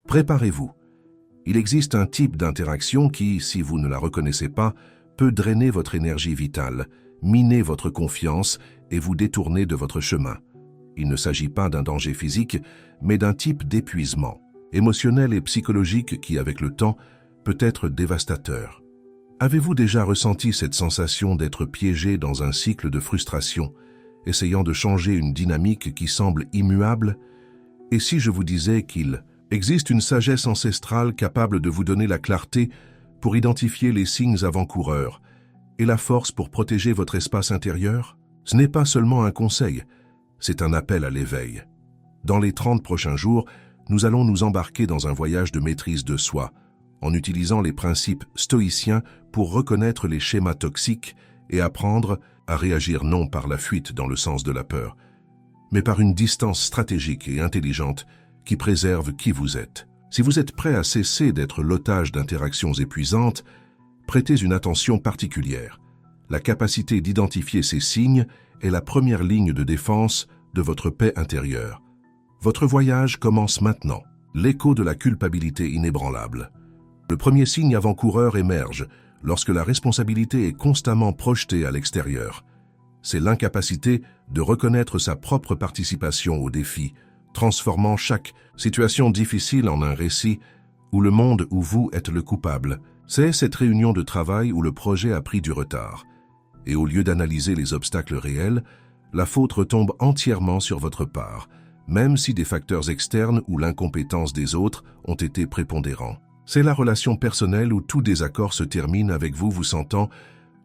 Préparez-vous. Il existe un type d'interaction qui, si vous ne la reconnaissez pas, peut drainer votre énergie vitale, miner votre confiance et vous détourner de votre chemin. Il ne s'agit pas d'un danger physique, mais d'un type d'épuisement, émotionnel et psychologique qui, avec le temps, peut être dévastateur. Avez-vous déjà ressenti cette sensation d'être piégé dans un cycle de frustration, essayant de changer une dynamique qui semble immuable? Et si je vous disais qu'il existe une sagesse ancestrale capable de vous donner la clarté pour identifier les signes avant-coureurs et la force pour protéger votre espace intérieur? Ce n'est pas seulement un conseil, c'est un appel à l'éveil. Dans les 30 prochains jours, nous allons nous embarquer dans un voyage de maîtrise de soi, en utilisant les principes stoïciens pour reconnaître les schémas toxiques et apprendre à réagir non par la fuite dans le sens de la peur, mais par une distance stratégique et intelligente qui préserve qui vous êtes. Si vous êtes prêt à cesser d'être l'otage d'interactions épuisantes, prêtez une attention particulière. La capacité d'identifier ces signes est la première ligne de défense de votre paix intérieure. Votre voyage commence maintenant. L'écho de la culpabilité inébranlable. Le premier signe avant-coureur émerge lorsque la responsabilité est constamment projetée à l'extérieur. C'est l'incapacité de reconnaître sa propre participation au défi, transformant chaque situation difficile en un récit où le monde où vous êtes le coupable. C'est cette réunion de travail où le projet a pris du retard. Et au lieu d'analyser les obstacles réels, la faute retombe entièrement sur votre part, même si des facteurs externes ou l'incompétence des autres ont été prépondérants. C'est la relation personnelle où tout désaccord se termine avec vous vous sentant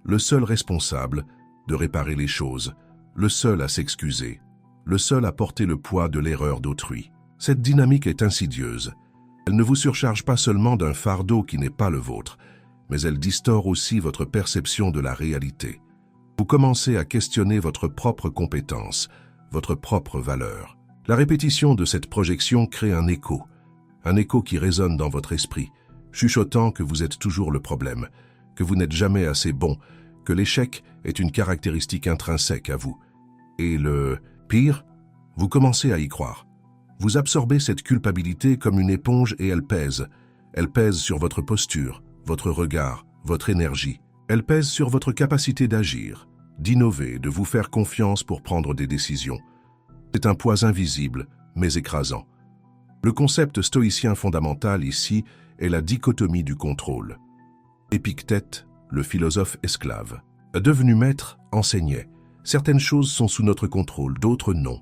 le seul responsable de réparer les choses, le seul à s'excuser, le seul à porter le poids de l'erreur d'autrui. Cette dynamique est insidieuse. Elle ne vous surcharge pas seulement d'un fardeau qui n'est pas le vôtre, mais elle distord aussi votre perception de la réalité. Vous commencez à questionner votre propre compétence, votre propre valeur. La répétition de cette projection crée un écho qui résonne dans votre esprit, chuchotant que vous êtes toujours le problème, que vous n'êtes jamais assez bon, que l'échec est une caractéristique intrinsèque à vous. Et le pire, vous commencez à y croire. Vous absorbez cette culpabilité comme une éponge et elle pèse. Elle pèse sur votre posture, votre regard, votre énergie. Elle pèse sur votre capacité d'agir, d'innover, de vous faire confiance pour prendre des décisions. C'est un poids invisible, mais écrasant. Le concept stoïcien fondamental ici est la dichotomie du contrôle. Épictète, le philosophe esclave, devenu maître, enseignait « Certaines choses sont sous notre contrôle, d'autres non ».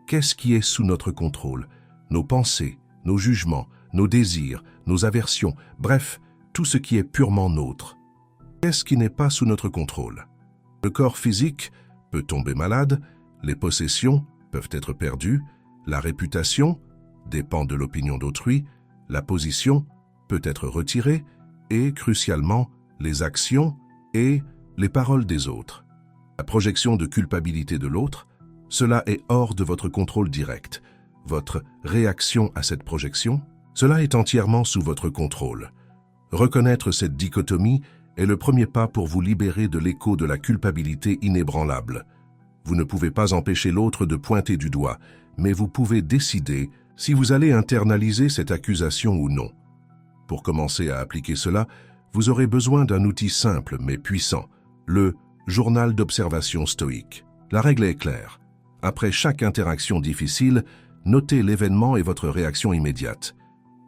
Qu'est-ce qui est sous notre contrôle? Nos pensées, nos jugements, nos désirs, nos aversions, bref, tout ce qui est purement nôtre. Qu'est-ce qui n'est pas sous notre contrôle? Le corps physique peut tomber malade, les possessions peuvent être perdues, la réputation dépend de l'opinion d'autrui, la position peut être retirée et, crucialement, les actions et les paroles des autres. La projection de culpabilité de l'autre, cela est hors de votre contrôle direct. Votre réaction à cette projection, cela est entièrement sous votre contrôle. Reconnaître cette dichotomie est le premier pas pour vous libérer de l'écho de la culpabilité inébranlable. Vous ne pouvez pas empêcher l'autre de pointer du doigt, mais vous pouvez décider si vous allez internaliser cette accusation ou non. Pour commencer à appliquer cela, vous aurez besoin d'un outil simple mais puissant, le journal d'observation stoïque. La règle est claire. Après chaque interaction difficile, notez l'événement et votre réaction immédiate.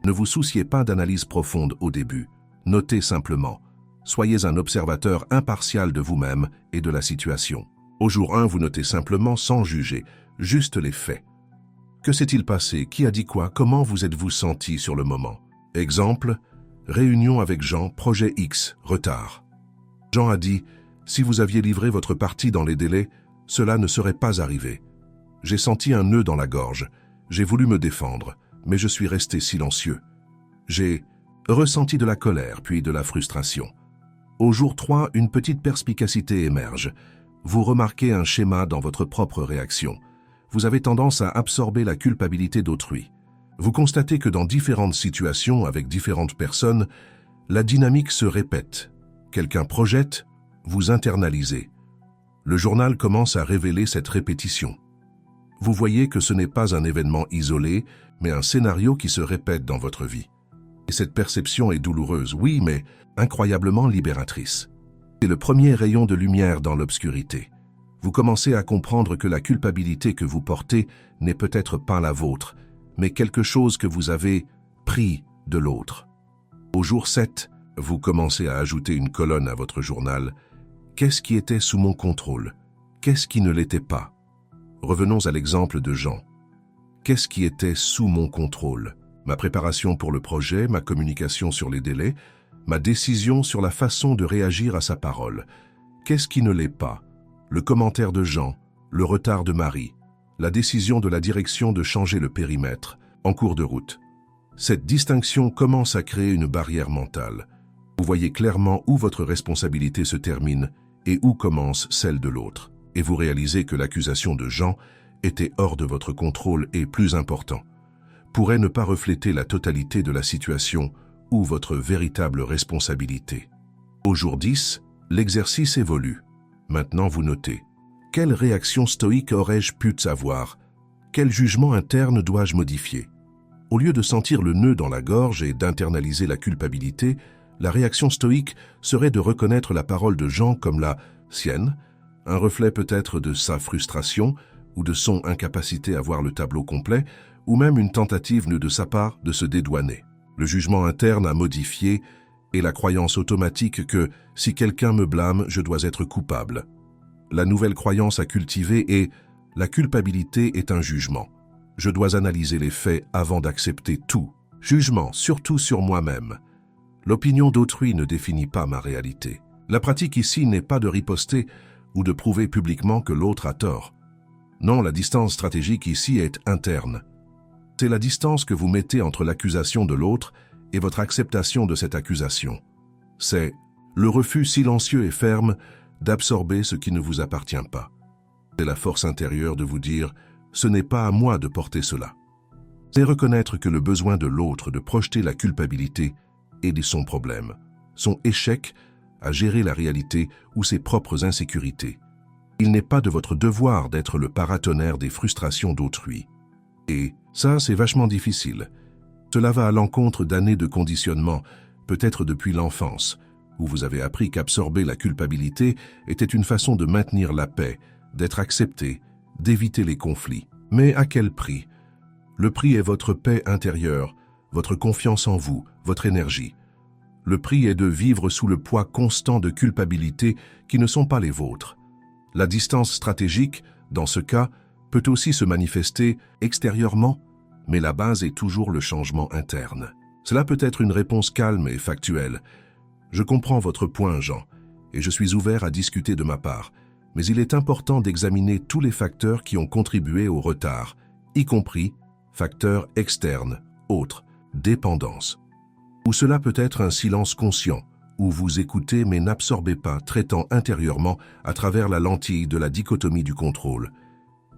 Ne vous souciez pas d'analyse profonde au début. Notez simplement. Soyez un observateur impartial de vous-même et de la situation. Au jour 1, vous notez simplement sans juger, juste les faits. Que s'est-il passé? Qui a dit quoi? Comment vous êtes-vous senti sur le moment? Exemple, réunion avec Jean, projet X, retard. Jean a dit, si vous aviez livré votre partie dans les délais, cela ne serait pas arrivé. J'ai senti un nœud dans la gorge. J'ai voulu me défendre, mais je suis resté silencieux. J'ai ressenti de la colère, puis de la frustration. Au jour 3, une petite perspicacité émerge. Vous remarquez un schéma dans votre propre réaction. Vous avez tendance à absorber la culpabilité d'autrui. Vous constatez que dans différentes situations avec différentes personnes, la dynamique se répète. Quelqu'un projette, vous internalisez. Le journal commence à révéler cette répétition. vous voyez que ce n'est pas un événement isolé, mais un scénario qui se répète dans votre vie. Et cette perception est douloureuse, oui, mais incroyablement libératrice. C'est le premier rayon de lumière dans l'obscurité. Vous commencez à comprendre que la culpabilité que vous portez n'est peut-être pas la vôtre, mais quelque chose que vous avez pris de l'autre. Au jour 7, vous commencez à ajouter une colonne à votre journal. Qu'est-ce qui était sous mon contrôle? Qu'est-ce qui ne l'était pas? Revenons à l'exemple de Jean. Qu'est-ce qui était sous mon contrôle? Ma préparation pour le projet, ma communication sur les délais, ma décision sur la façon de réagir à sa parole. Qu'est-ce qui ne l'est pas? Le commentaire de Jean, le retard de Marie, la décision de la direction de changer le périmètre, en cours de route. Cette distinction commence à créer une barrière mentale. Vous voyez clairement où votre responsabilité se termine et où commence celle de l'autre. Et vous réalisez que l'accusation de Jean était hors de votre contrôle et, plus important, pourrait ne pas refléter la totalité de la situation ou votre véritable responsabilité. Au jour 10, l'exercice évolue. Maintenant vous notez. Quelle réaction stoïque aurais-je pu avoir? Quel jugement interne dois-je modifier? Au lieu de sentir le nœud dans la gorge et d'internaliser la culpabilité, la réaction stoïque serait de reconnaître la parole de Jean comme la sienne, un reflet peut-être de sa frustration ou de son incapacité à voir le tableau complet, ou même une tentative de sa part de se dédouaner. Le jugement interne à modifier et la croyance automatique que si quelqu'un me blâme, je dois être coupable. La nouvelle croyance à cultiver est la culpabilité est un jugement. Je dois analyser les faits avant d'accepter tout. Jugement, surtout sur moi-même. L'opinion d'autrui ne définit pas ma réalité. La pratique ici n'est pas de riposter ou de prouver publiquement que l'autre a tort. Non, la distance stratégique ici est interne. C'est la distance que vous mettez entre l'accusation de l'autre et votre acceptation de cette accusation. C'est le refus silencieux et ferme d'absorber ce qui ne vous appartient pas. C'est la force intérieure de vous dire « ce n'est pas à moi de porter cela ». C'est reconnaître que le besoin de l'autre de projeter la culpabilité est son problème, son échec à gérer la réalité ou ses propres insécurités. Il n'est pas de votre devoir d'être le paratonnerre des frustrations d'autrui. Et ça, c'est vachement difficile. Cela va à l'encontre d'années de conditionnement, peut-être depuis l'enfance, où vous avez appris qu'absorber la culpabilité était une façon de maintenir la paix, d'être accepté, d'éviter les conflits. Mais à quel prix? Le prix est votre paix intérieure, votre confiance en vous, votre énergie. Le prix est de vivre sous le poids constant de culpabilité qui ne sont pas les vôtres. La distance stratégique, dans ce cas, peut aussi se manifester extérieurement, mais la base est toujours le changement interne. Cela peut être une réponse calme et factuelle. Je comprends votre point, Jean, et je suis ouvert à discuter de ma part, mais il est important d'examiner tous les facteurs qui ont contribué au retard, y compris facteurs externes, autres, dépendance. Ou cela peut être un silence conscient, où vous écoutez mais n'absorbez pas, traitant intérieurement à travers la lentille de la dichotomie du contrôle.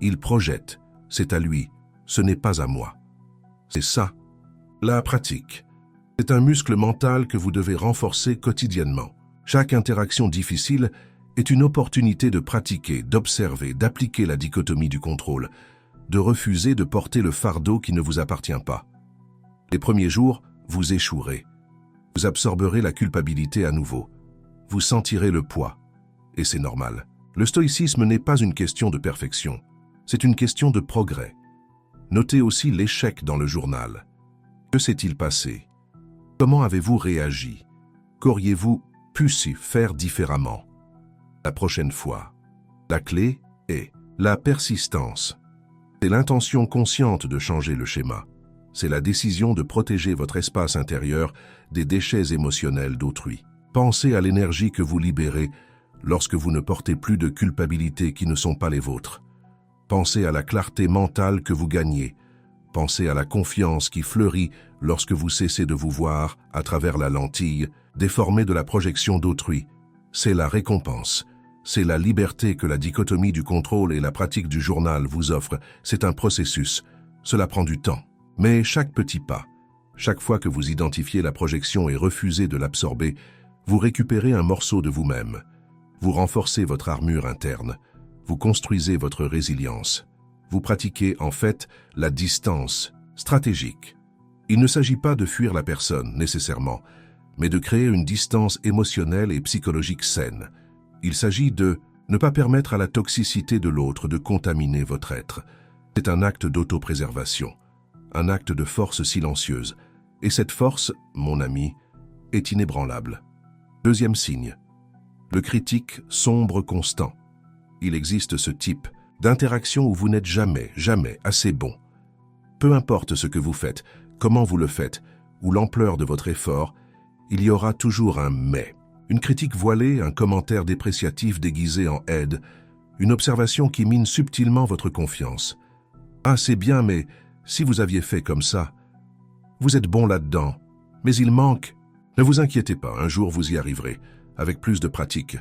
Il projette, c'est à lui, ce n'est pas à moi. C'est ça, la pratique. C'est un muscle mental que vous devez renforcer quotidiennement. Chaque interaction difficile est une opportunité de pratiquer, d'observer, d'appliquer la dichotomie du contrôle, de refuser de porter le fardeau qui ne vous appartient pas. Les premiers jours, vous échouerez. Vous absorberez la culpabilité à nouveau. Vous sentirez le poids. Et c'est normal. Le stoïcisme n'est pas une question de perfection. C'est une question de progrès. Notez aussi l'échec dans le journal. Que s'est-il passé? Comment avez-vous réagi? Qu'auriez-vous pu faire différemment? La prochaine fois. La clé est la persistance. C'est l'intention consciente de changer le schéma. C'est la décision de protéger votre espace intérieur des déchets émotionnels d'autrui. Pensez à l'énergie que vous libérez lorsque vous ne portez plus de culpabilité qui ne sont pas les vôtres. Pensez à la clarté mentale que vous gagnez. Pensez à la confiance qui fleurit lorsque vous cessez de vous voir à travers la lentille déformée de la projection d'autrui. C'est la récompense. C'est la liberté que la dichotomie du contrôle et la pratique du journal vous offrent. C'est un processus. Cela prend du temps. Mais chaque petit pas, chaque fois que vous identifiez la projection et refusez de l'absorber, vous récupérez un morceau de vous-même. Vous renforcez votre armure interne. Vous construisez votre résilience. Vous pratiquez en fait la distance stratégique. Il ne s'agit pas de fuir la personne, nécessairement, mais de créer une distance émotionnelle et psychologique saine. Il s'agit de ne pas permettre à la toxicité de l'autre de contaminer votre être. C'est un acte d'autopréservation, un acte de force silencieuse. Et cette force, mon ami, est inébranlable. Deuxième signe, le critique sombre constant. Il existe ce type d'interaction où vous n'êtes jamais assez bon. Peu importe ce que vous faites, comment vous le faites, ou l'ampleur de votre effort, il y aura toujours un « mais ». Une critique voilée, un commentaire dépréciatif déguisé en aide, une observation qui mine subtilement votre confiance. « Ah, c'est bien, mais si vous aviez fait comme ça, vous êtes bon là-dedans, mais il manque. » Ne vous inquiétez pas, un jour vous y arriverez, avec plus de pratique.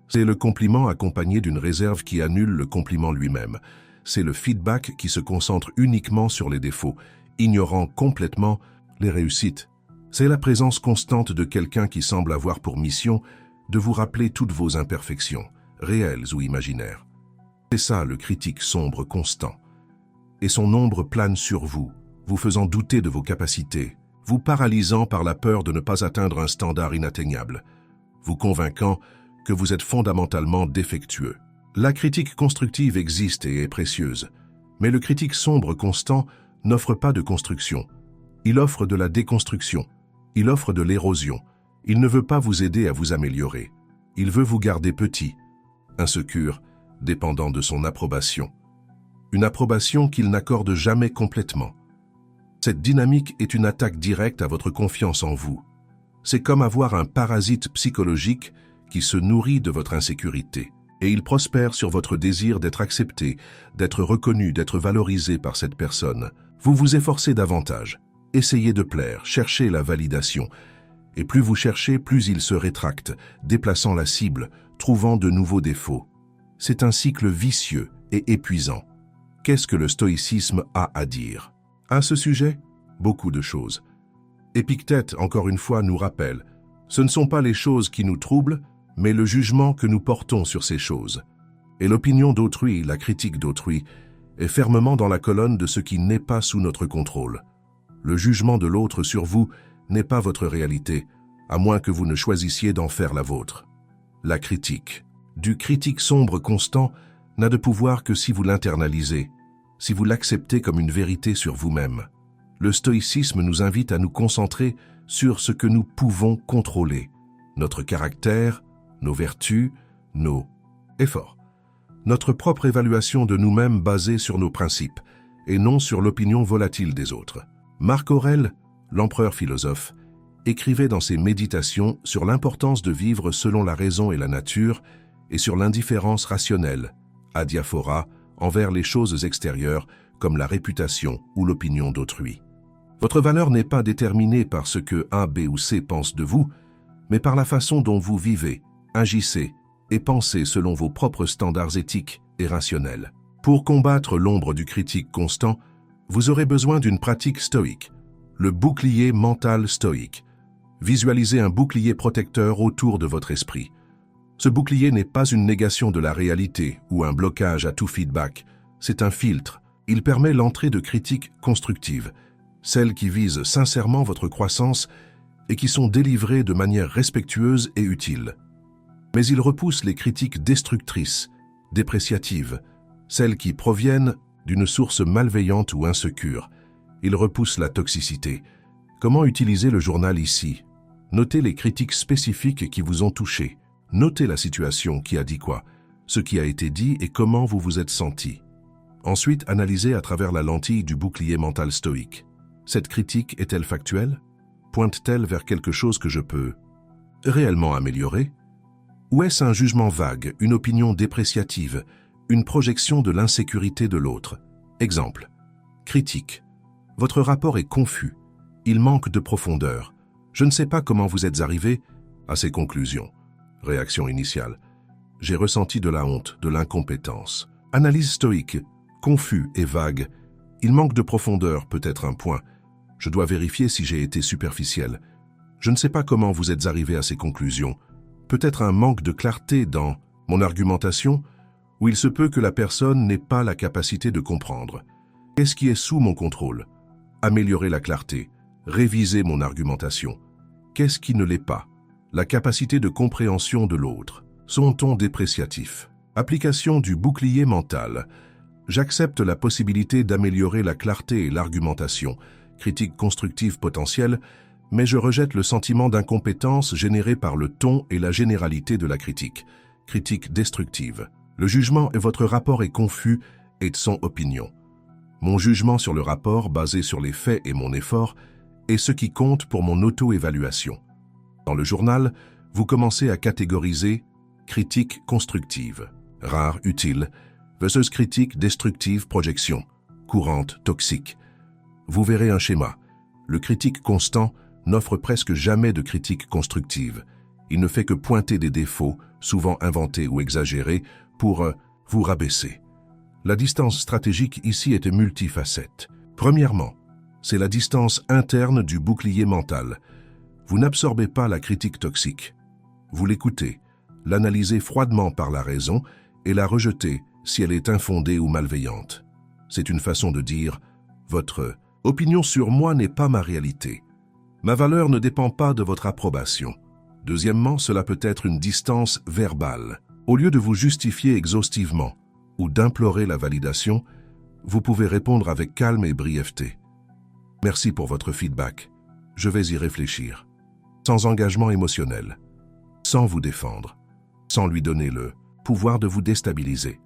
C'est le compliment accompagné d'une réserve qui annule le compliment lui-même. C'est le feedback qui se concentre uniquement sur les défauts, ignorant complètement les réussites. C'est la présence constante de quelqu'un qui semble avoir pour mission de vous rappeler toutes vos imperfections, réelles ou imaginaires. C'est ça le critique sombre constant. Et son ombre plane sur vous, vous faisant douter de vos capacités, vous paralysant par la peur de ne pas atteindre un standard inatteignable, vous convainquant que vous êtes fondamentalement défectueux. La critique constructive existe et est précieuse, mais le critique sombre constant n'offre pas de construction. Il offre de la déconstruction. Il offre de l'érosion. Il ne veut pas vous aider à vous améliorer. Il veut vous garder petit, insécure, dépendant de son approbation. Une approbation qu'il n'accorde jamais complètement. Cette dynamique est une attaque directe à votre confiance en vous. C'est comme avoir un parasite psychologique qui se nourrit de votre insécurité. Et il prospère sur votre désir d'être accepté, d'être reconnu, d'être valorisé par cette personne. Vous vous efforcez davantage. Essayez de plaire, cherchez la validation. Et plus vous cherchez, plus il se rétracte, déplaçant la cible, trouvant de nouveaux défauts. C'est un cycle vicieux et épuisant. Qu'est-ce que le stoïcisme a à dire? À ce sujet, beaucoup de choses. Épictète, encore une fois, nous rappelle, ce ne sont pas les choses qui nous troublent, mais le jugement que nous portons sur ces choses. Et l'opinion d'autrui, la critique d'autrui, est fermement dans la colonne de ce qui n'est pas sous notre contrôle. Le jugement de l'autre sur vous n'est pas votre réalité, à moins que vous ne choisissiez d'en faire la vôtre. La critique, du critique sombre constant, n'a de pouvoir que si vous l'internalisez, si vous l'acceptez comme une vérité sur vous-même. Le stoïcisme nous invite à nous concentrer sur ce que nous pouvons contrôler, notre caractère, nos vertus, nos efforts. Notre propre évaluation de nous-mêmes basée sur nos principes, et non sur l'opinion volatile des autres. Marc Aurèle, l'empereur philosophe, écrivait dans ses méditations sur l'importance de vivre selon la raison et la nature et sur l'indifférence rationnelle, adiaphora, envers les choses extérieures comme la réputation ou l'opinion d'autrui. Votre valeur n'est pas déterminée par ce que A, B ou C pensent de vous, mais par la façon dont vous vivez, agissez et pensez selon vos propres standards éthiques et rationnels. Pour combattre l'ombre du critique constant, vous aurez besoin d'une pratique stoïque, le bouclier mental stoïque. Visualisez un bouclier protecteur autour de votre esprit. Ce bouclier n'est pas une négation de la réalité ou un blocage à tout feedback, c'est un filtre. Il permet l'entrée de critiques constructives, celles qui visent sincèrement votre croissance et qui sont délivrées de manière respectueuse et utile. Mais il repousse les critiques destructrices, dépréciatives, celles qui proviennent d'une source malveillante ou insécure. Il repousse la toxicité. Comment utiliser le journal ici? Notez les critiques spécifiques qui vous ont touché. Notez la situation qui a dit quoi, ce qui a été dit et comment vous vous êtes senti. Ensuite, analysez à travers la lentille du bouclier mental stoïque. Cette critique est-elle factuelle? Pointe-t-elle vers quelque chose que je peux réellement améliorer? Ou est-ce un jugement vague, une opinion dépréciative, une projection de l'insécurité de l'autre? Exemple. Critique. Votre rapport est confus. Il manque de profondeur. Je ne sais pas comment vous êtes arrivé à ces conclusions. Réaction initiale. J'ai ressenti de la honte, de l'incompétence. Analyse stoïque. Confus et vague. Il manque de profondeur, peut-être un point. Je dois vérifier si j'ai été superficiel. Je ne sais pas comment vous êtes arrivé à ces conclusions. Peut-être un manque de clarté dans mon argumentation, où il se peut que la personne n'ait pas la capacité de comprendre. Qu'est-ce qui est sous mon contrôle? Améliorer la clarté, réviser mon argumentation. Qu'est-ce qui ne l'est pas? La capacité de compréhension de l'autre. Son ton dépréciatif. Application du bouclier mental. J'accepte la possibilité d'améliorer la clarté et l'argumentation, critique constructive potentielle, mais je rejette le sentiment d'incompétence généré par le ton et la généralité de la critique, critique destructive. Le jugement et votre rapport est confus et de son opinion. Mon jugement sur le rapport, basé sur les faits et mon effort, est ce qui compte pour mon auto-évaluation. Dans le journal, vous commencez à catégoriser critique constructive, rare, utile, versus critique destructive, projection, courante, toxique. Vous verrez un schéma. Le critique constant n'offre presque jamais de critique constructive. Il ne fait que pointer des défauts, souvent inventés ou exagérés, pour vous rabaisser. La distance stratégique ici est multifacette. Premièrement, c'est la distance interne du bouclier mental. Vous n'absorbez pas la critique toxique. Vous l'écoutez, l'analysez froidement par la raison et la rejetez si elle est infondée ou malveillante. C'est une façon de dire « Votre opinion sur moi n'est pas ma réalité. Ma valeur ne dépend pas de votre approbation. » Deuxièmement, cela peut être une distance verbale. Au lieu de vous justifier exhaustivement ou d'implorer la validation, vous pouvez répondre avec calme et brièveté. « Merci pour votre feedback. Je vais y réfléchir. » Sans engagement émotionnel, sans vous défendre, sans lui donner le pouvoir de vous déstabiliser.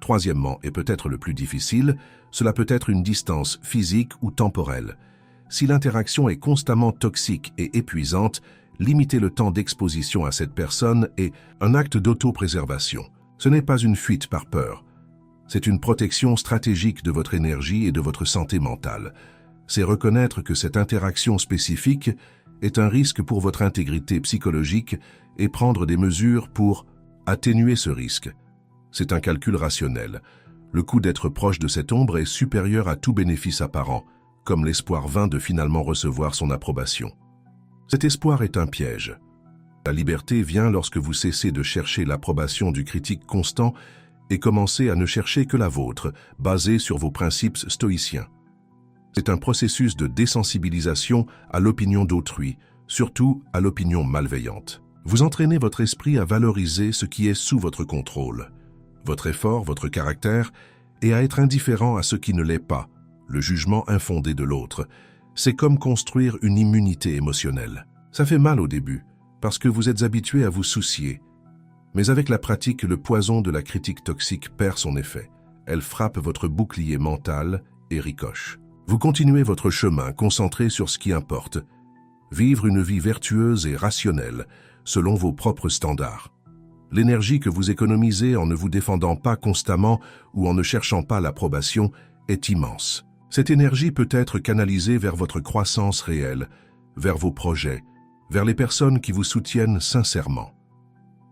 Troisièmement, et peut-être le plus difficile, cela peut être une distance physique ou temporelle. Si l'interaction est constamment toxique et épuisante, limitez le temps d'exposition à cette personne est un acte d'autopréservation. Ce n'est pas une fuite par peur. C'est une protection stratégique de votre énergie et de votre santé mentale. C'est reconnaître que cette interaction spécifique est un risque pour votre intégrité psychologique et prendre des mesures pour atténuer ce risque. C'est un calcul rationnel. Le coût d'être proche de cette ombre est supérieur à tout bénéfice apparent, comme l'espoir vain de finalement recevoir son approbation. Cet espoir est un piège. La liberté vient lorsque vous cessez de chercher l'approbation du critique constant et commencez à ne chercher que la vôtre, basée sur vos principes stoïciens. C'est un processus de désensibilisation à l'opinion d'autrui, surtout à l'opinion malveillante. Vous entraînez votre esprit à valoriser ce qui est sous votre contrôle, votre effort, votre caractère, et à être indifférent à ce qui ne l'est pas, le jugement infondé de l'autre. C'est comme construire une immunité émotionnelle. Ça fait mal au début, parce que vous êtes habitué à vous soucier. Mais avec la pratique, le poison de la critique toxique perd son effet. Elle frappe votre bouclier mental et ricoche. Vous continuez votre chemin concentré sur ce qui importe. Vivre une vie vertueuse et rationnelle, selon vos propres standards. L'énergie que vous économisez en ne vous défendant pas constamment ou en ne cherchant pas l'approbation est immense. Cette énergie peut être canalisée vers votre croissance réelle, vers vos projets, vers les personnes qui vous soutiennent sincèrement.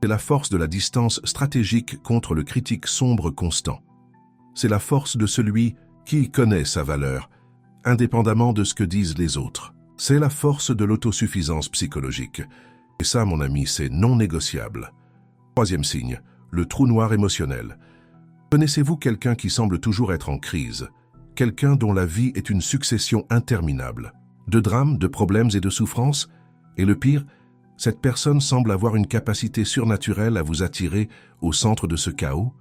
C'est la force de la distance stratégique contre le critique sombre constant. C'est la force de celui qui connaît sa valeur, indépendamment de ce que disent les autres. C'est la force de l'autosuffisance psychologique. Et ça, mon ami, c'est non négociable. Troisième signe, le trou noir émotionnel. Connaissez-vous quelqu'un qui semble toujours être en crise? Quelqu'un dont la vie est une succession interminable, de drames, de problèmes et de souffrances? Et le pire, cette personne semble avoir une capacité surnaturelle à vous attirer au centre de ce chaos.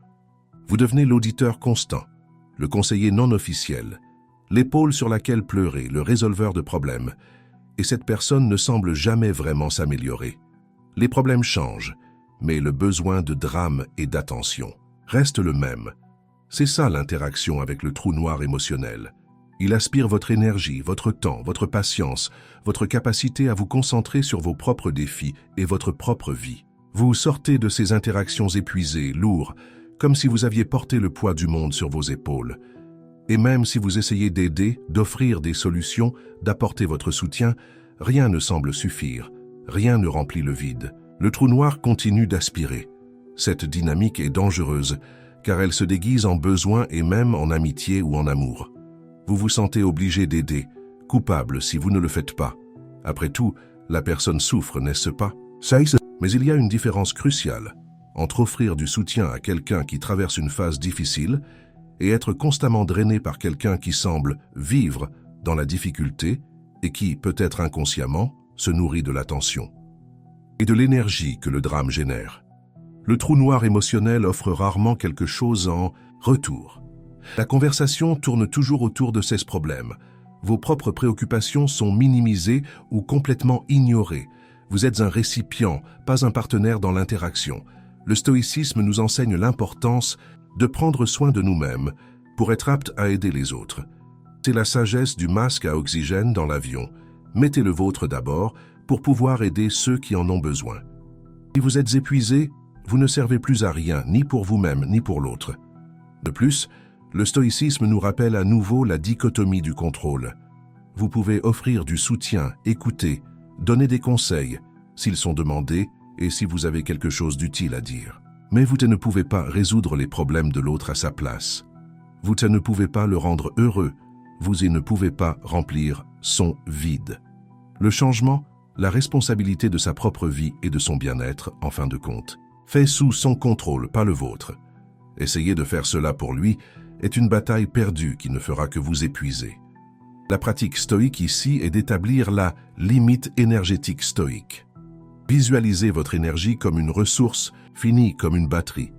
Vous devenez l'auditeur constant, le conseiller non officiel, l'épaule sur laquelle pleurer, le résolveur de problèmes. Et cette personne ne semble jamais vraiment s'améliorer. Les problèmes changent, mais le besoin de drame et d'attention reste le même. C'est ça l'interaction avec le trou noir émotionnel. Il aspire votre énergie, votre temps, votre patience, votre capacité à vous concentrer sur vos propres défis et votre propre vie. Vous sortez de ces interactions épuisées, lourds, comme si vous aviez porté le poids du monde sur vos épaules. Et même si vous essayez d'aider, d'offrir des solutions, d'apporter votre soutien, rien ne semble suffire, rien ne remplit le vide. Le trou noir continue d'aspirer. Cette dynamique est dangereuse, car elle se déguise en besoin et même en amitié ou en amour. Vous vous sentez obligé d'aider, coupable si vous ne le faites pas. Après tout, la personne souffre, n'est-ce pas? Mais il y a une différence cruciale entre offrir du soutien à quelqu'un qui traverse une phase difficile et être constamment drainé par quelqu'un qui semble vivre dans la difficulté et qui, peut-être inconsciemment, se nourrit de l'attention et de l'énergie que le drame génère. Le trou noir émotionnel offre rarement quelque chose en retour. La conversation tourne toujours autour de ces problèmes. Vos propres préoccupations sont minimisées ou complètement ignorées. Vous êtes un récipient, pas un partenaire dans l'interaction. Le stoïcisme nous enseigne l'importance de prendre soin de nous-mêmes pour être apte à aider les autres. C'est la sagesse du masque à oxygène dans l'avion. Mettez le vôtre d'abord pour pouvoir aider ceux qui en ont besoin. Si vous êtes épuisé, vous ne servez plus à rien, ni pour vous-même, ni pour l'autre. De plus, le stoïcisme nous rappelle à nouveau la dichotomie du contrôle. Vous pouvez offrir du soutien, écouter, donner des conseils, s'ils sont demandés et si vous avez quelque chose d'utile à dire. Mais vous ne pouvez pas résoudre les problèmes de l'autre à sa place. Vous ne pouvez pas le rendre heureux. Vous ne pouvez pas remplir son vide. Le changement, la responsabilité de sa propre vie et de son bien-être, en fin de compte, fait sous son contrôle, pas le vôtre. Essayer de faire cela pour lui est une bataille perdue qui ne fera que vous épuiser. La pratique stoïque ici est d'établir la limite énergétique stoïque. Visualisez votre énergie comme une ressource finie comme une batterie.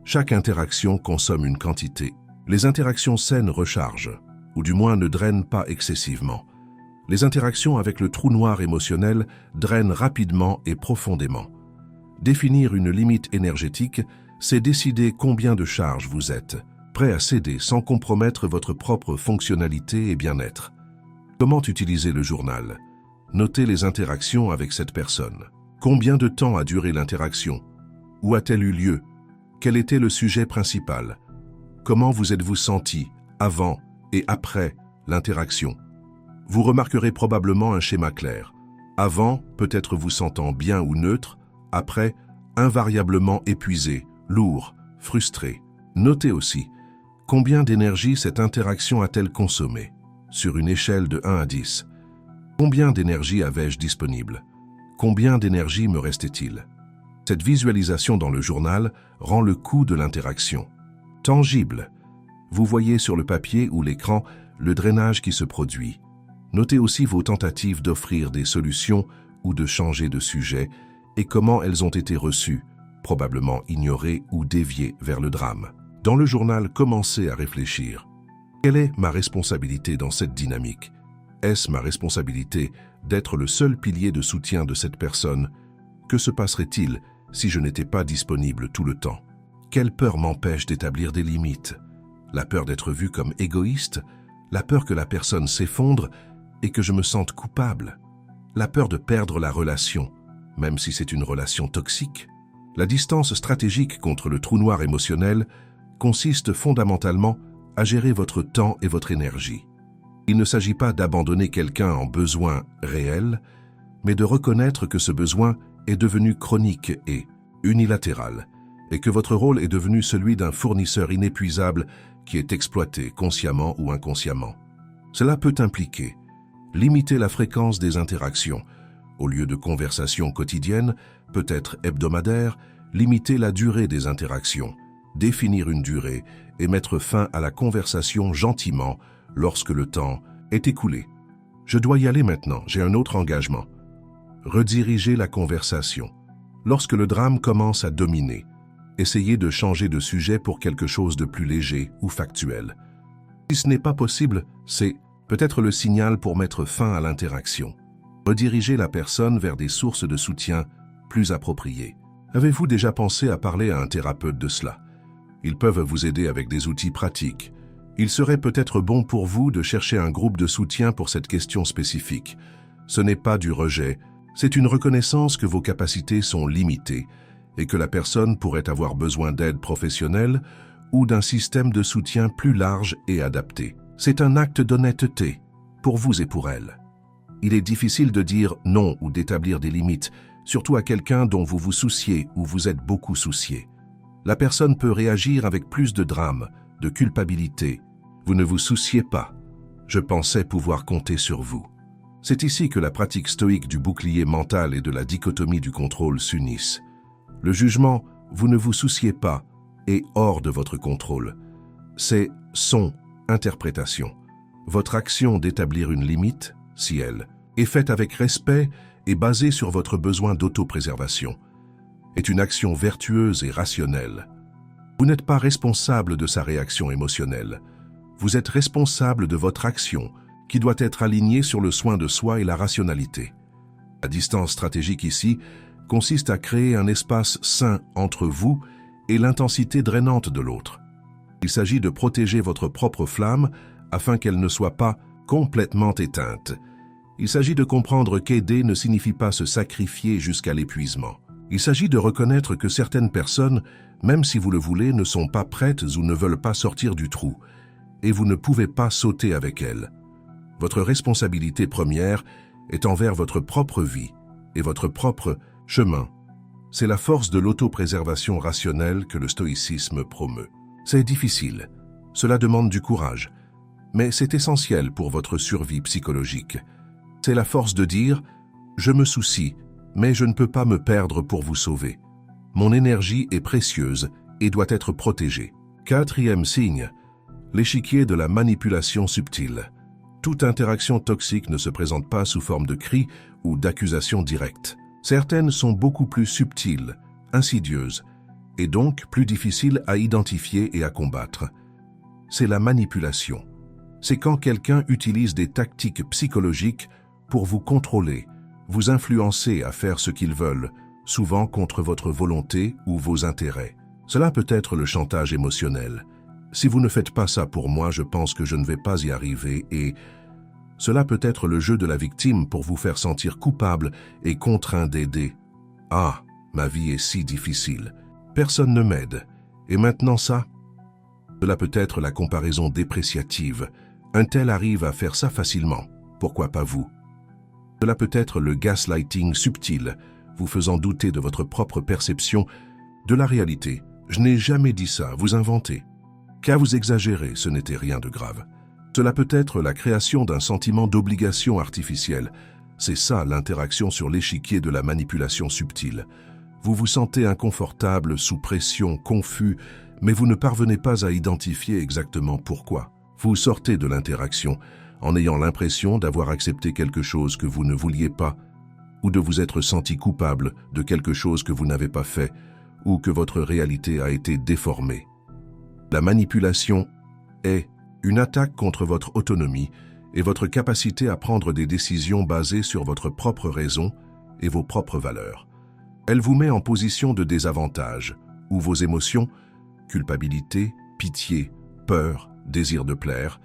Chaque interaction consomme une quantité. Les interactions saines rechargent, ou du moins ne drainent pas excessivement. Les interactions avec le trou noir émotionnel drainent rapidement et profondément. Définir une limite énergétique, c'est décider combien de charge vous êtes, prêt à céder sans compromettre votre propre fonctionnalité et bien-être. Comment utiliser le journal? Notez les interactions avec cette personne. Combien de temps a duré l'interaction? Où a-t-elle eu lieu? Quel était le sujet principal? Comment vous êtes-vous senti avant et après l'interaction? Vous remarquerez probablement un schéma clair. Avant, peut-être vous sentant bien ou neutre. Après, invariablement épuisé, lourd, frustré. Notez aussi, combien d'énergie cette interaction a-t-elle consommé? Sur une échelle de 1 à 10. Combien d'énergie avais-je disponible? Combien d'énergie me restait-il? Cette visualisation dans le journal rend le coût de l'interaction tangible. Vous voyez sur le papier ou l'écran le drainage qui se produit. Notez aussi vos tentatives d'offrir des solutions ou de changer de sujet et comment elles ont été reçues, probablement ignorées ou déviées vers le drame. Dans le journal, commencez à réfléchir. Quelle est ma responsabilité dans cette dynamique? Est-ce ma responsabilité d'être le seul pilier de soutien de cette personne? Que se passerait-il si je n'étais pas disponible tout le temps? Quelle peur m'empêche d'établir des limites? La peur d'être vu comme égoïste? La peur que la personne s'effondre et que je me sente coupable? La peur de perdre la relation, même si c'est une relation toxique? La distance stratégique contre le trou noir émotionnel consiste fondamentalement à gérer votre temps et votre énergie. Il ne s'agit pas d'abandonner quelqu'un en besoin réel, mais de reconnaître que ce besoin est devenu chronique et unilatéral, et que votre rôle est devenu celui d'un fournisseur inépuisable qui est exploité consciemment ou inconsciemment. Cela peut impliquer limiter la fréquence des interactions. Au lieu de conversations quotidiennes, peut-être hebdomadaires, limiter la durée des interactions, définir une durée et mettre fin à la conversation gentiment lorsque le temps est écoulé. Je dois y aller maintenant, j'ai un autre engagement. Rediriger la conversation. Lorsque le drame commence à dominer, essayez de changer de sujet pour quelque chose de plus léger ou factuel. Si ce n'est pas possible, c'est peut-être le signal pour mettre fin à l'interaction. Rediriger la personne vers des sources de soutien plus appropriées. Avez-vous déjà pensé à parler à un thérapeute de cela? Ils peuvent vous aider avec des outils pratiques. Il serait peut-être bon pour vous de chercher un groupe de soutien pour cette question spécifique. Ce n'est pas du rejet, c'est une reconnaissance que vos capacités sont limitées et que la personne pourrait avoir besoin d'aide professionnelle ou d'un système de soutien plus large et adapté. C'est un acte d'honnêteté, pour vous et pour elle. Il est difficile de dire non ou d'établir des limites, surtout à quelqu'un dont vous vous souciez ou vous êtes beaucoup soucié. La personne peut réagir avec plus de drame, de culpabilité. Vous ne vous souciez pas. Je pensais pouvoir compter sur vous. C'est ici que la pratique stoïque du bouclier mental et de la dichotomie du contrôle s'unissent. Le jugement vous ne vous souciez pas et hors de votre contrôle. C'est son interprétation. Votre action d'établir une limite, si elle est faite avec respect et basée sur votre besoin d'autopréservation, est une action vertueuse et rationnelle. Vous n'êtes pas responsable de sa réaction émotionnelle. Vous êtes responsable de votre action qui doit être alignée sur le soin de soi et la rationalité. La distance stratégique ici consiste à créer un espace sain entre vous et l'intensité drainante de l'autre. Il s'agit de protéger votre propre flamme afin qu'elle ne soit pas complètement éteinte. Il s'agit de comprendre qu'aider ne signifie pas se sacrifier jusqu'à l'épuisement. Il s'agit de reconnaître que certaines personnes, même si vous le voulez, ne sont pas prêtes ou ne veulent pas sortir du trou, et vous ne pouvez pas sauter avec elles. Votre responsabilité première est envers votre propre vie et votre propre chemin. C'est la force de l'autopréservation rationnelle que le stoïcisme promeut. C'est difficile, cela demande du courage, mais c'est essentiel pour votre survie psychologique. C'est la force de dire « Je me soucie, mais je ne peux pas me perdre pour vous sauver. Mon énergie est précieuse et doit être protégée. » Quatrième signe, l'échiquier de la manipulation subtile. Toute interaction toxique ne se présente pas sous forme de cris ou d'accusations directes. Certaines sont beaucoup plus subtiles, insidieuses, et donc plus difficiles à identifier et à combattre. C'est la manipulation. C'est quand quelqu'un utilise des tactiques psychologiques pour vous contrôler, vous influencer à faire ce qu'ils veulent, souvent contre votre volonté ou vos intérêts. Cela peut être le chantage émotionnel. Si vous ne faites pas ça pour moi, je pense que je ne vais pas y arriver et cela peut être le jeu de la victime pour vous faire sentir coupable et contraint d'aider. Ah, ma vie est si difficile. Personne ne m'aide. Et maintenant ça? Cela peut être la comparaison dépréciative. Un tel arrive à faire ça facilement. Pourquoi pas vous? Cela peut être le gaslighting subtil, vous faisant douter de votre propre perception de la réalité. Je n'ai jamais dit ça, vous inventez. Qu'à vous exagérer, ce n'était rien de grave. Cela peut être la création d'un sentiment d'obligation artificielle. C'est ça l'interaction sur l'échiquier de la manipulation subtile. Vous vous sentez inconfortable, sous pression, confus, mais vous ne parvenez pas à identifier exactement pourquoi. Vous sortez de l'interaction en ayant l'impression d'avoir accepté quelque chose que vous ne vouliez pas, ou de vous être senti coupable de quelque chose que vous n'avez pas fait, ou que votre réalité a été déformée. La manipulation est une attaque contre votre autonomie et votre capacité à prendre des décisions basées sur votre propre raison et vos propres valeurs. Elle vous met en position de désavantage, où vos émotions, culpabilité, pitié, peur, désir de plaire,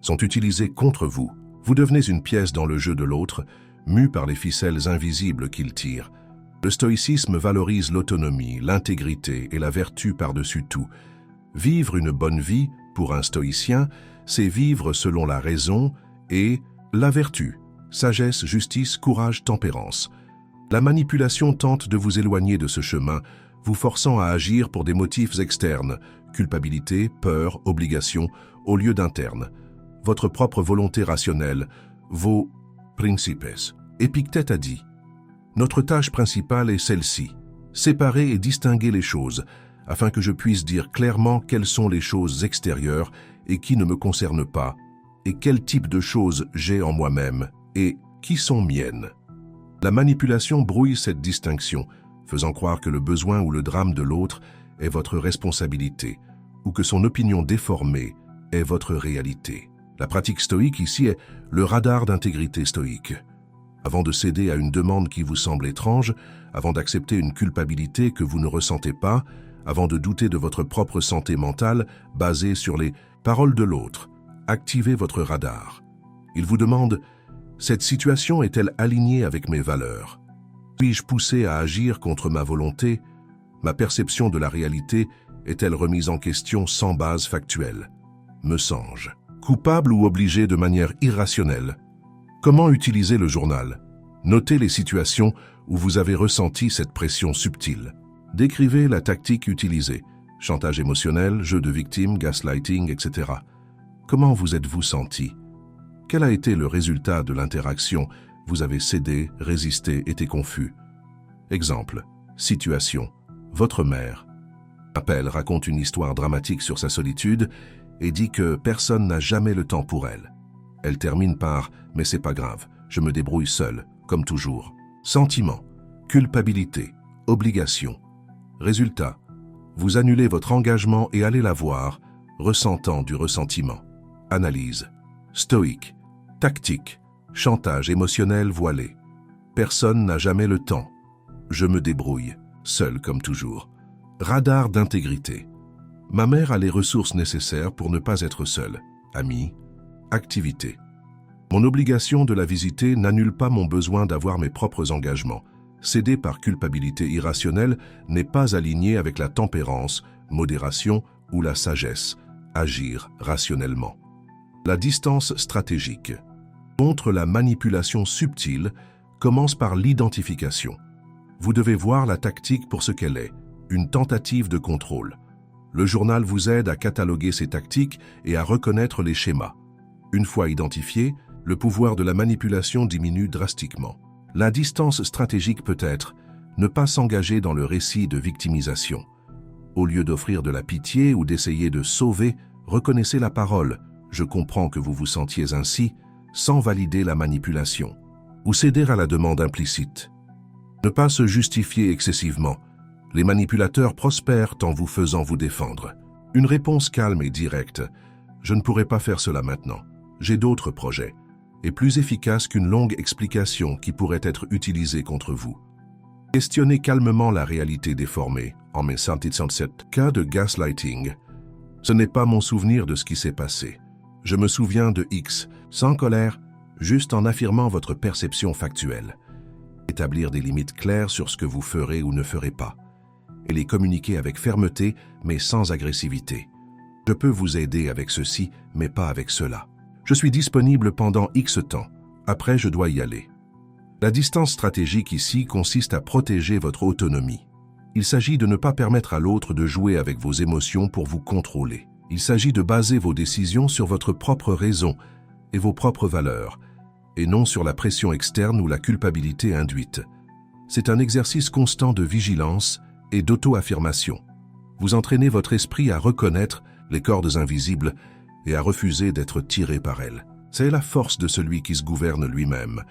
sont utilisées contre vous. Vous devenez une pièce dans le jeu de l'autre, mue par les ficelles invisibles qu'il tire. Le stoïcisme valorise l'autonomie, l'intégrité et la vertu par-dessus tout. Vivre une bonne vie, pour un stoïcien, c'est vivre selon la raison et la vertu, sagesse, justice, courage, tempérance. La manipulation tente de vous éloigner de ce chemin, vous forçant à agir pour des motifs externes, culpabilité, peur, obligation, au lieu d'internes. Votre propre volonté rationnelle, vos principes. Épictète a dit « Notre tâche principale est celle-ci, séparer et distinguer les choses, afin que je puisse dire clairement quelles sont les choses extérieures et qui ne me concernent pas, et quel type de choses j'ai en moi-même et qui sont miennes. » La manipulation brouille cette distinction, faisant croire que le besoin ou le drame de l'autre est votre responsabilité, ou que son opinion déformée est votre réalité. La pratique stoïque ici est le radar d'intégrité stoïque. Avant de céder à une demande qui vous semble étrange, avant d'accepter une culpabilité que vous ne ressentez pas, avant de douter de votre propre santé mentale basée sur les paroles de l'autre, activez votre radar. Il vous demande « Cette situation est-elle alignée avec mes valeurs? Suis-je poussé à agir contre ma volonté? Ma perception de la réalité est-elle remise en question sans base factuelle? Me sens-je coupable ou obligé de manière irrationnelle? Comment utiliser le journal? Notez les situations où vous avez ressenti cette pression subtile. Décrivez la tactique utilisée, chantage émotionnel, jeu de victime, gaslighting, etc. Comment vous êtes-vous senti? Quel a été le résultat de l'interaction? Vous avez cédé, résisté, été confus. Exemple, situation. Votre mère. Appel raconte une histoire dramatique sur sa solitude et dit que personne n'a jamais le temps pour elle. Elle termine par « mais c'est pas grave, je me débrouille seule, comme toujours ». Sentiment, culpabilité, obligation. Résultat, vous annulez votre engagement et allez la voir, ressentant du ressentiment. Analyse, stoïque, tactique, chantage émotionnel voilé. Personne n'a jamais le temps. Je me débrouille, seul comme toujours. Radar d'intégrité. Ma mère a les ressources nécessaires pour ne pas être seule. Amis, activité. Mon obligation de la visiter n'annule pas mon besoin d'avoir mes propres engagements. Céder par culpabilité irrationnelle n'est pas aligné avec la tempérance, modération ou la sagesse. Agir rationnellement. La distance stratégique. Contre la manipulation subtile, commence par l'identification. Vous devez voir la tactique pour ce qu'elle est, une tentative de contrôle. Le journal vous aide à cataloguer ces tactiques et à reconnaître les schémas. Une fois identifié, le pouvoir de la manipulation diminue drastiquement. La distance stratégique peut être ne pas s'engager dans le récit de victimisation. Au lieu d'offrir de la pitié ou d'essayer de sauver, reconnaissez la parole « je comprends que vous vous sentiez ainsi » sans valider la manipulation. Ou céder à la demande implicite. Ne pas se justifier excessivement. Les manipulateurs prospèrent en vous faisant vous défendre. Une réponse calme et directe. Je ne pourrai pas faire cela maintenant. J'ai d'autres projets. Est plus efficace qu'une longue explication qui pourrait être utilisée contre vous. Questionnez calmement la réalité déformée en 1977 cas de gaslighting. Ce n'est pas mon souvenir de ce qui s'est passé. Je me souviens de X, sans colère, juste en affirmant votre perception factuelle. Établir des limites claires sur ce que vous ferez ou ne ferez pas. Et les communiquer avec fermeté, mais sans agressivité. Je peux vous aider avec ceci, mais pas avec cela. Je suis disponible pendant X temps. Après, je dois y aller. La distance stratégique ici consiste à protéger votre autonomie. Il s'agit de ne pas permettre à l'autre de jouer avec vos émotions pour vous contrôler. Il s'agit de baser vos décisions sur votre propre raison et vos propres valeurs, et non sur la pression externe ou la culpabilité induite. C'est un exercice constant de vigilance et d'auto-affirmation. Vous entraînez votre esprit à reconnaître les cordes invisibles et à refuser d'être tiré par elles. C'est la force de celui qui se gouverne lui-même,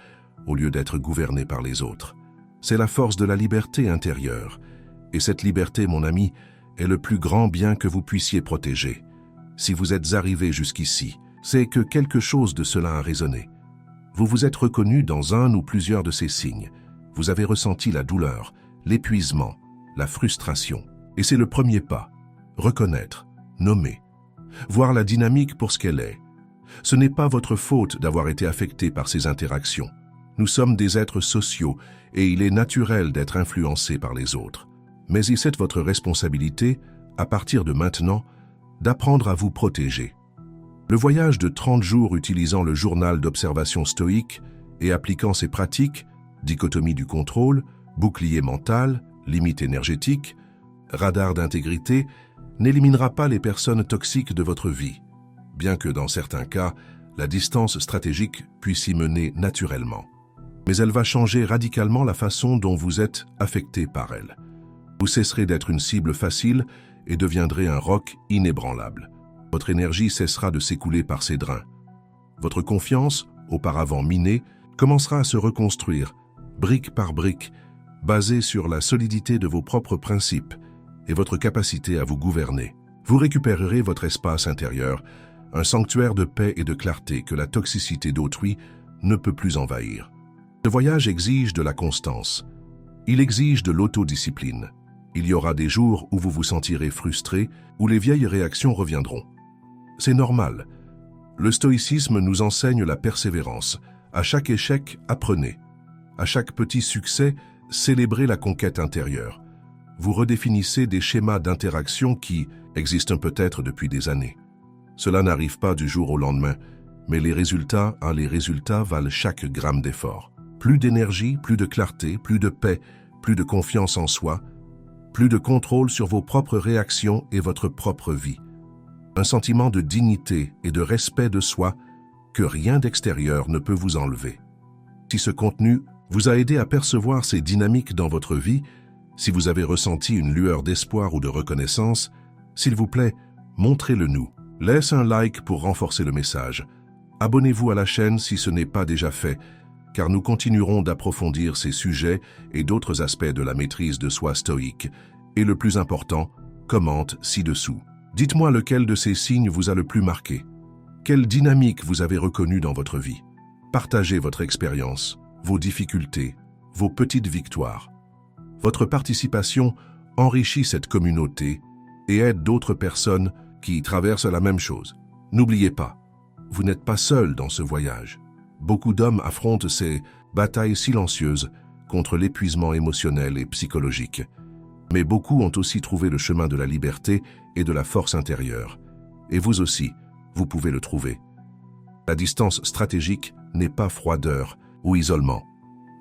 au lieu d'être gouverné par les autres. C'est la force de la liberté intérieure. Et cette liberté, mon ami, est le plus grand bien que vous puissiez protéger. Si vous êtes arrivé jusqu'ici, c'est que quelque chose de cela a résonné. Vous vous êtes reconnu dans un ou plusieurs de ces signes. Vous avez ressenti la douleur, l'épuisement, la frustration. Et c'est le premier pas. Reconnaître, nommer, voir la dynamique pour ce qu'elle est. Ce n'est pas votre faute d'avoir été affecté par ces interactions. Nous sommes des êtres sociaux et il est naturel d'être influencé par les autres. Mais c'est votre responsabilité, à partir de maintenant, d'apprendre à vous protéger. Le voyage de 30 jours utilisant le journal d'observation stoïque et appliquant ces pratiques, dichotomie du contrôle, bouclier mental, limite énergétique, radar d'intégrité, n'éliminera pas les personnes toxiques de votre vie, bien que dans certains cas, la distance stratégique puisse y mener naturellement. Mais elle va changer radicalement la façon dont vous êtes affecté par elle. Vous cesserez d'être une cible facile et deviendrez un roc inébranlable. Votre énergie cessera de s'écouler par ses drains. Votre confiance, auparavant minée, commencera à se reconstruire, brique par brique, basée sur la solidité de vos propres principes et votre capacité à vous gouverner. Vous récupérerez votre espace intérieur, un sanctuaire de paix et de clarté que la toxicité d'autrui ne peut plus envahir. Ce voyage exige de la constance. Il exige de l'autodiscipline. Il y aura des jours où vous vous sentirez frustré, où les vieilles réactions reviendront. C'est normal. Le stoïcisme nous enseigne la persévérance. À chaque échec, apprenez. À chaque petit succès, célébrez la conquête intérieure. Vous redéfinissez des schémas d'interaction qui existent peut-être depuis des années. Cela n'arrive pas du jour au lendemain, mais les résultats valent chaque gramme d'effort. Plus d'énergie, plus de clarté, plus de paix, plus de confiance en soi, plus de contrôle sur vos propres réactions et votre propre vie. Un sentiment de dignité et de respect de soi que rien d'extérieur ne peut vous enlever. Si ce contenu vous a aidé à percevoir ces dynamiques dans votre vie, Si vous avez ressenti une lueur d'espoir ou de reconnaissance, s'il vous plaît, montrez-le nous. Laissez un like pour renforcer le message. Abonnez-vous à la chaîne si ce n'est pas déjà fait, car nous continuerons d'approfondir ces sujets et d'autres aspects de la maîtrise de soi stoïque. Et le plus important, commente ci-dessous. Dites-moi lequel de ces signes vous a le plus marqué. Quelle dynamique vous avez reconnue dans votre vie? Partagez votre expérience, vos difficultés, vos petites victoires. Votre participation enrichit cette communauté et aide d'autres personnes qui traversent la même chose. N'oubliez pas, vous n'êtes pas seul dans ce voyage. Beaucoup d'hommes affrontent ces batailles silencieuses contre l'épuisement émotionnel et psychologique. Mais beaucoup ont aussi trouvé le chemin de la liberté et de la force intérieure. Et vous aussi, vous pouvez le trouver. La distance stratégique n'est pas froideur ou isolement.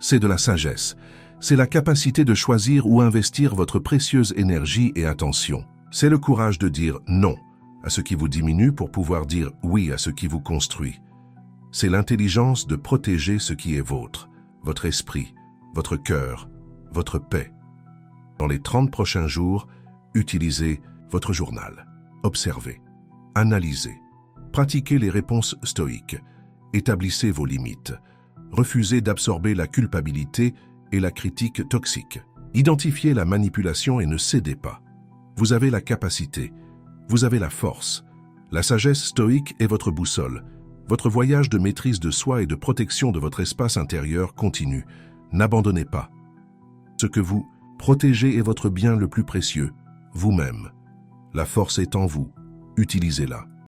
C'est de la sagesse. C'est la capacité de choisir où investir votre précieuse énergie et attention. C'est le courage de dire non à ce qui vous diminue pour pouvoir dire oui à ce qui vous construit. C'est l'intelligence de protéger ce qui est vôtre, votre esprit, votre cœur, votre paix. Dans les 30 prochains jours, utilisez votre journal. Observez, analysez, pratiquez les réponses stoïques, établissez vos limites, refusez d'absorber la culpabilité et la critique toxique. Identifiez la manipulation et ne cédez pas. Vous avez la capacité, vous avez la force. La sagesse stoïque est votre boussole. Votre voyage de maîtrise de soi et de protection de votre espace intérieur continue. N'abandonnez pas. Ce que vous protégez est votre bien le plus précieux, vous-même. La force est en vous. Utilisez-la.